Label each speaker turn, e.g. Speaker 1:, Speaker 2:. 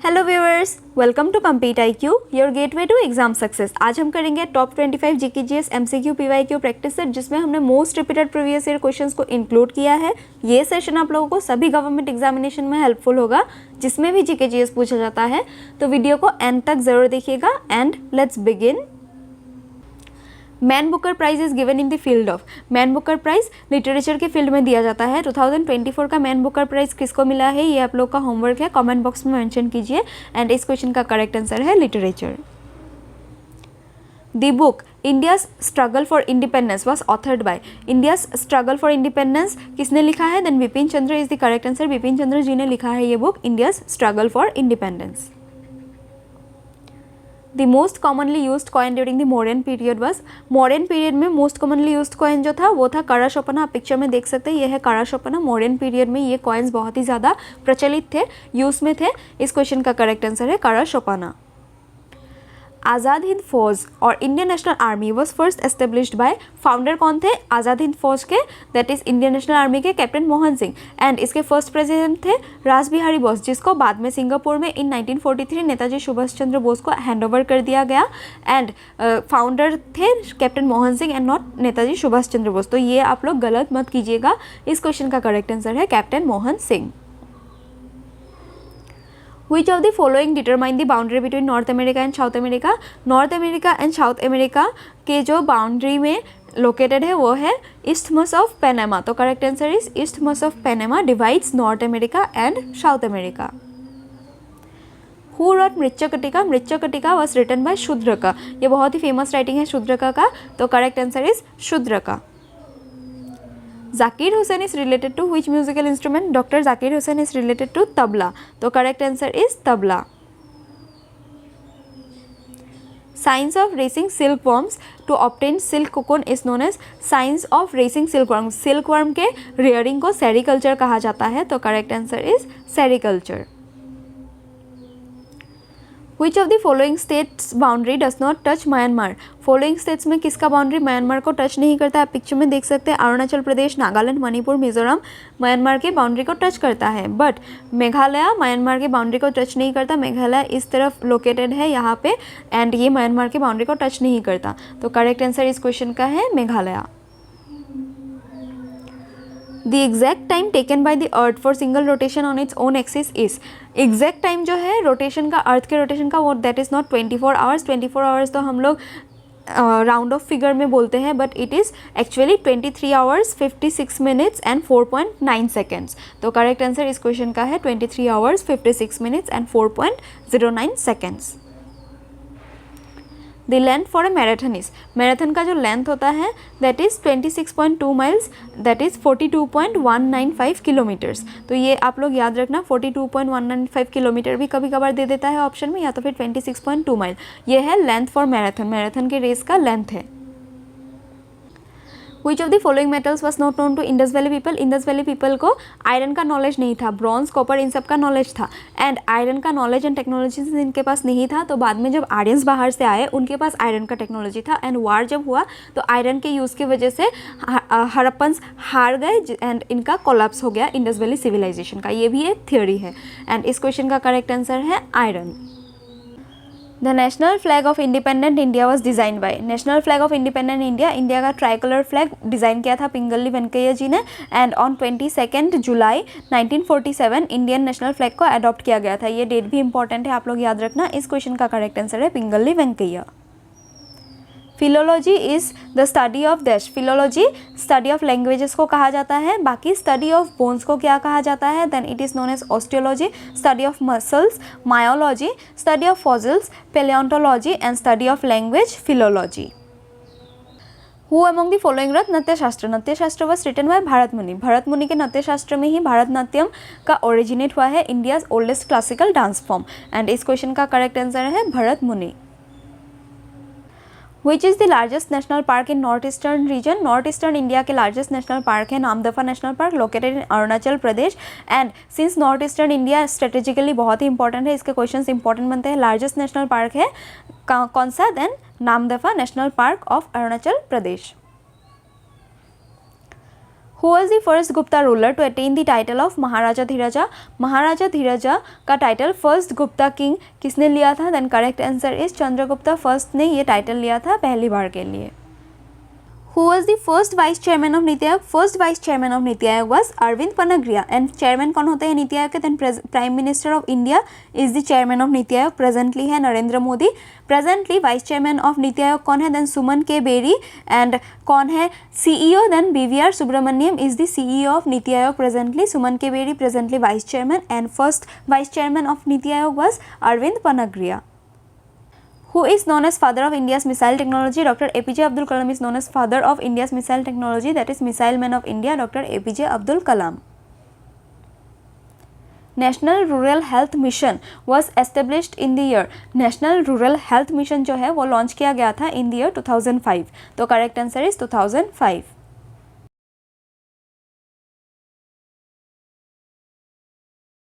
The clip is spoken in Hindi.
Speaker 1: Hello viewers, welcome to compete IQ, your gateway to exam success. आज हम करेंगे top 25 GK/GS MCQ PYQ practice set, जिसमें हमने most repeated previous year questions को इंक्लूड किया है। ये सेशन आप लोगों को सभी गवर्नमेंट एग्जामिनेशन में हेल्पफुल होगा, जिसमें भी GK/GS पूछा जाता है। तो वीडियो को एंड तक जरूर देखिएगा end let's begin. Man Booker Prize is given in the field of. Man Booker Prize literature के फील्ड में दिया जाता है। 2024 का मैन बुकर प्राइज किसको मिला है, ये आप लोग का होमवर्क है, कमेंट बॉक्स में मेंशन कीजिए। एंड इस क्वेश्चन का करेक्ट आंसर है literature. The book India's struggle for independence was authored by. India's struggle for independence किसने लिखा है? Then Bipin Chandra is the correct answer. Bipin Chandra ji ने लिखा है ये book India's struggle for independence. The most commonly used coin during the Mauryan period was। Mauryan period में मोस्ट कॉमनली यूज्ड कॉइन जो था वो था कराशोपना। आप पिक्चर में देख सकते हैं, ये है कराशोपना। मौर्यन पीरियड में ये कॉइन्स बहुत ही ज़्यादा प्रचलित थे, यूज़ में थे। इस क्वेश्चन का करेक्ट आंसर है कराशोपना। आज़ाद हिंद फौज और Indian national army was first established by. Founder कौन थे आज़ाद हिंद फौज के? That is Indian national army के कैप्टन मोहन सिंह। एंड इसके फर्स्ट प्रेसिडेंट थे रास बिहारी बोस, जिसको बाद में सिंगापुर में इन 1943 नेताजी सुभाष चंद्र बोस को हैंड ओवर कर दिया गया। एंड फाउंडर थे captain Mohan Singh and not Netaji Subhas Chandra Bose. तो ये आप लोग गलत मत कीजिएगा। इस क्वेश्चन का करेक्ट आंसर है captain Mohan Singh. Which of the following determine the boundary between North America and South America? North America and south America के जो बाउंड्री में लोकेटेड है वो है Isthmus of Panama। तो correct answer is Isthmus of Panama divides North America and South America। Who wrote Mrichchhakatika? Mrichchhakatika was written by Shudraka. ये बहुत ही फेमस राइटिंग है शूद्रका का। तो correct answer is Shudraka. Zakir Hussain is related to which musical instrument? Doctor Zakir Hussain is related to tabla. तो correct answer is tabla. Science of rearing silk worms to obtain silk cocoon is known as. Science of rearing silk worm, silk worm के रियरिंग को सेरिकल्चर कहा जाता है। तो correct answer is sericulture. Which of the following states boundary does not touch Myanmar? Following states में किसका बाउंड्री म्यांमार को टच नहीं करता? आप पिक्चर में देख सकते हैं अरुणाचल प्रदेश, नागालैंड, मणिपुर, मिजोरम म्यांमार के बाउंड्री को टच करता है। बट मेघालय म्यांमार के बाउंड्री को टच नहीं करता। मेघालय इस तरफ लोकेटेड है यहाँ पे, एंड ये म्यांमार के बाउंड्री को टच नहीं करता। तो करेक्ट आंसर इस क्वेश्चन का है Meghalaya. The exact time taken by the earth for single rotation on its own axis is. Exact time जो है रोटेशन का, अर्थ के रोटेशन का, वो that is not 24 hours. 24 hours तो हम लोग राउंड ऑफ फिगर में बोलते हैं, but it is actually 23 hours 56 minutes and 4.9 seconds. तो करेक्ट आंसर इस क्वेश्चन का है 23 hours 56 minutes and 4.09 seconds. The length for a marathon is. Marathon का जो लेंथ होता है that is 26.2 miles, that is 42.195 kilometres. तो ये आप लोग याद रखना, 42.195 किलोमीटर भी कभी कभार दे देता है ऑप्शन में, या तो फिर 26.2 माइल। ये है लेंथ फॉर मैराथन, मैराथन के रेस का लेंथ है। Which of the following metals was not known to Indus valley people? Indus valley people को आयरन का नॉलेज नहीं था, ब्रॉन्ज, कॉपर, इन सब का नॉलेज था। एंड आयरन का नॉलेज एंड टेक्नोलॉजी इनके पास नहीं था। तो बाद में जब आर्यंस बाहर से आए, उनके पास आयरन का टेक्नोलॉजी था। एंड वार जब हुआ तो आयरन के यूज़ की वजह से हड़प्पन्स हार गए एंड इनका कोलैप्स हो गया इंडस वैली सिविलाइजेशन का। ये भी एक थियोरी है। एंड इस क्वेश्चन का करेक्ट आंसर है iron. The national flag of independent India was design by. National flag of independent India, India का ट्राई कलर फ्लैग डिज़ाइन किया था पिंगली वेंकैया जी ने। And on 22 July 1947 Indian national flag को अडॉप्ट किया गया था। ये डेट भी इंपॉर्टेंट है, आप लोग याद रखना। इस क्वेश्चन का करेक्ट आंसर है Pingali Venkayya. Philology is the study of dash. Philology study of languages को कहा जाता है। बाकी स्टडी ऑफ बोन्स को क्या कहा जाता है? Then it is known as osteology, study of muscles myology, study of fossils palaeontology and study of language philology. Who among the following wrote Nrityashastra? Nrityashastra was written by Bharat Muni. Bharat मुनि के नृत्यशास्त्र में ही भरतनाट्यम का ओरिजिनेट हुआ है, India's oldest classical dance form. And इस क्वेश्चन का करेक्ट आंसर है भरत मुनि। Which is the largest national park in north eastern region? North eastern India के लार्जेस्ट नेशनल पार्क है Namdapha national park, located in Arunachal Pradesh. And since north eastern India strategically बहुत ही इंपॉर्टेंट है, इसके क्वेश्चंस इंपॉर्टेंट बनते हैं। लार्जेस्ट नेशनल पार्क है कौन सा? Then Namdapha national park of Arunachal Pradesh. Who was the first Gupta ruler to attain the title of Maharaja Dhiraja? Maharaja Dhiraja का टाइटल फर्स्ट गुप्ता किंग किसने लिया था? Then correct answer is Chandragupta first ने ये टाइटल लिया था पहली बार के लिए। Who was the first vice chairman of NITI Aayog? First vice chairman of NITI Aayog was Arvind पनाग्रिया। and chairman कौन होते हैं नीति आयोग के? then prime minister of India is the chairman of NITI Aayog. presently है Narendra Modi. presently vice chairman of NITI Aayog कौन है? then सुमन के बेरी। and कौन है CEO? then BVR Subramaniam is the CEO of NITI Aayog presently। सुमन के berry presently vice chairman and first vice chairman of NITI Aayog was Arvind पनाग्रिया। Who is known as father of India's missile technology? Dr. APJ Abdul Kalam is known as father of India's missile technology, that is missile man of India, Dr. APJ Abdul Kalam. National Rural Health Mission was established in the year. National Rural Health Mission जो है वो लॉन्च किया गया था in the year 2005. तो करेक्ट आंसर इज 2005.